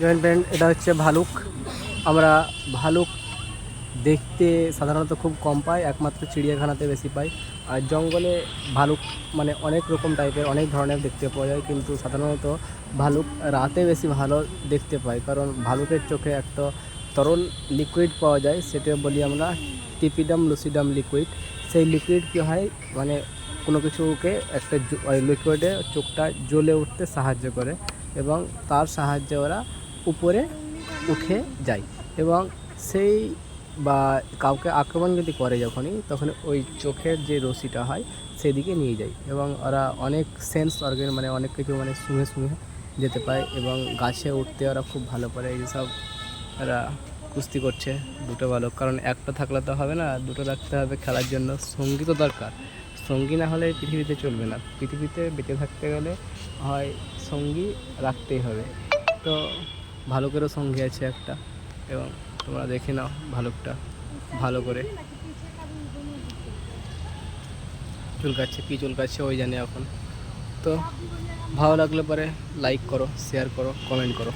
Joint brand এটা হচ্ছে ভালুক। আমরা ভালুক দেখতে সাধারণত খুব কম পাই, একমাত্র চিড়িয়াখানাতে বেশি পাই। আর জঙ্গলে ভালুক মানে অনেক রকম টাইপের অনেক ধরনের দেখতে পাওয়া যায়, কিন্তু সাধারণত ভালুক রাতে বেশি ভালো দেখতে পাই, কারণ ভালুকের চোখে একটা তরল লিকুইড পাওয়া যায়, সেটা বলি আমরা টিপিডাম লুসিডাম লিকুইড। সেই লিকুইড কী হয়, মানে কোনো কিছুকে একটা লিকুইডে চোখটা জ্বলে উঠতে সাহায্য করে, এবং তার সাহায্যে ওরা উপরে উঠে যায়, এবং সেই বা কাউকে আক্রমণ যদি করে যখনই, তখন ওই চোখের যে রশ্মিটা হয় সেদিকে নিয়ে যায়, এবং ওরা অনেক সেন্স অর্গান মানে অনেক কিছু মানে শুঁয়ে শুঁয়ে যেতে পায়, এবং গাছে উঠতে ওরা খুব ভালো পারে। এইসব এরা কুস্তি করছে দুটো ভালুক, কারণ একটা থাকলে তো হবে না, দুটো রাখতে হবে খেলার জন্য। সঙ্গী তো দরকার, সঙ্গী না হলে পৃথিবীতে চলবে না। পৃথিবীতে বেঁচে থাকতে গেলে হয় সঙ্গী রাখতেই হবে। তো ভালুকেরও সঙ্গী আছে একটা, এবং তোমরা দেখে নাও ভালুকটা ভালো করে। চুলকাচ্ছে, কী চুলকাচ্ছে ওই জানে এখন। তো ভালো লাগলে পরে লাইক করো, শেয়ার করো, কমেন্ট করো।